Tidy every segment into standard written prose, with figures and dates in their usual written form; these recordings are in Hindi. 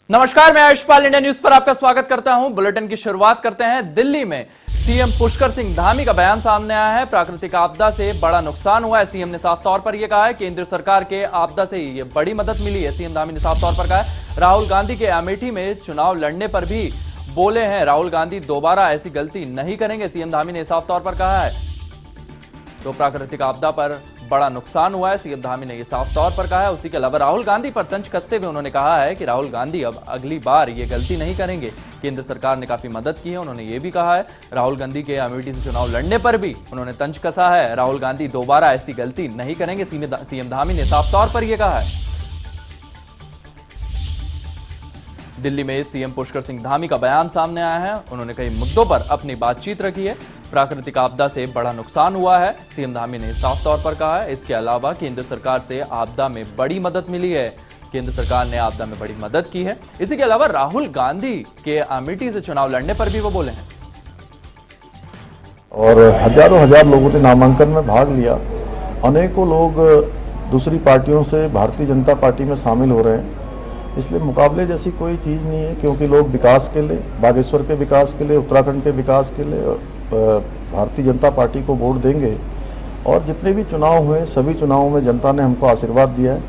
नमस्कार, मैं आयुष्पाल इंडिया न्यूज पर आपका स्वागत करता हूं। बुलेटिन की शुरुआत करते हैं। दिल्ली में सीएम पुष्कर सिंह धामी का बयान सामने आया है। प्राकृतिक आपदा से बड़ा नुकसान हुआ है। सीएम ने साफ तौर पर यह कहा है केंद्र सरकार के आपदा से ये बड़ी मदद मिली है। सीएम धामी ने साफ तौर पर कहा है राहुल गांधी के अमेठी में चुनाव लड़ने पर भी बोले हैं राहुल गांधी दोबारा ऐसी गलती नहीं करेंगे। सीएम धामी ने साफ तौर पर कहा है तो प्राकृतिक आपदा पर बड़ा नुकसान हुआ है। सीएम धामी ने यह साफ तौर पर कहा है। उसी के अलावा राहुल गांधी पर तंज कसते हुए उन्होंने कहा है कि राहुल गांधी अब अगली बार ये गलती नहीं करेंगे। केंद्र सरकार ने काफी मदद की है। उन्होंने ये भी कहा है राहुल गांधी के अमेठी से चुनाव लड़ने पर भी उन्होंने तंज कसा है राहुल गांधी दोबारा ऐसी गलती नहीं करेंगे। सीएम धामी ने साफ तौर पर यह कहा है। दिल्ली में सीएम पुष्कर सिंह धामी का बयान सामने आया है। उन्होंने कई मुद्दों पर अपनी बातचीत रखी है। प्राकृतिक आपदा से बड़ा नुकसान हुआ है, सीएम धामी ने साफ तौर पर कहा है। इसके अलावा केंद्र सरकार से आपदा में बड़ी मदद मिली है। केंद्र सरकार ने आपदा में बड़ी मदद की है। इसी के अलावा राहुल गांधी के अमेठी से चुनाव लड़ने पर भी वो बोले हैं। और हजारों हजार लोगों ने नामांकन में भाग लिया। अनेकों लोग दूसरी पार्टियों से भारतीय जनता पार्टी में शामिल हो रहे हैं। इसलिए मुकाबले जैसी कोई चीज़ नहीं है, क्योंकि लोग विकास के लिए, बागेश्वर के विकास के लिए, उत्तराखंड के विकास के लिए भारतीय जनता पार्टी को वोट देंगे। और जितने भी चुनाव हुए सभी चुनावों में जनता ने हमको आशीर्वाद दिया है।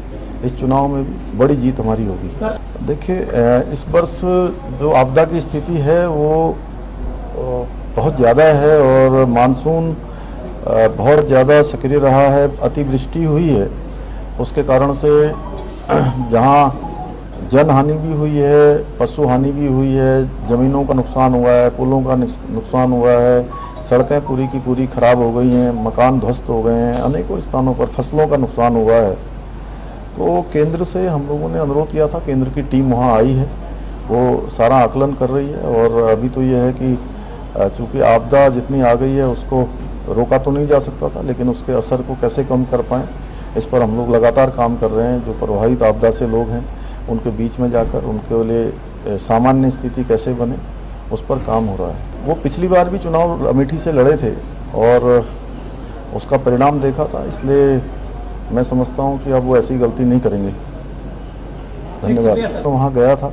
इस चुनाव में भी बड़ी जीत हमारी होगी। देखिए, इस वर्ष जो आपदा की स्थिति है वो बहुत ज़्यादा है और मानसून बहुत ज़्यादा सक्रिय रहा है। अतिवृष्टि हुई है, उसके कारण से जहाँ जन हानि भी हुई है, पशु हानि भी हुई है, ज़मीनों का नुकसान हुआ है, पुलों का नुकसान हुआ है, सड़कें पूरी की पूरी खराब हो गई हैं, मकान ध्वस्त हो गए हैं, अनेकों स्थानों पर फसलों का नुकसान हुआ है। तो केंद्र से हम लोगों ने अनुरोध किया था, केंद्र की टीम वहाँ आई है, वो सारा आकलन कर रही है। और अभी तो ये है कि चूँकि आपदा जितनी आ गई है उसको रोका तो नहीं जा सकता था, लेकिन उसके असर को कैसे कम कर पाएँ इस पर हम लोग लगातार काम कर रहे हैं। जो प्रभावित आपदा से लोग हैं उनके बीच में जाकर उनके लिए सामान्य स्थिति कैसे बने उस पर काम हो रहा है। वो पिछली बार भी चुनाव अमेठी से लड़े थे और उसका परिणाम देखा था, इसलिए मैं समझता हूं कि अब वो ऐसी गलती नहीं करेंगे। धन्यवाद। तो वहाँ गया था।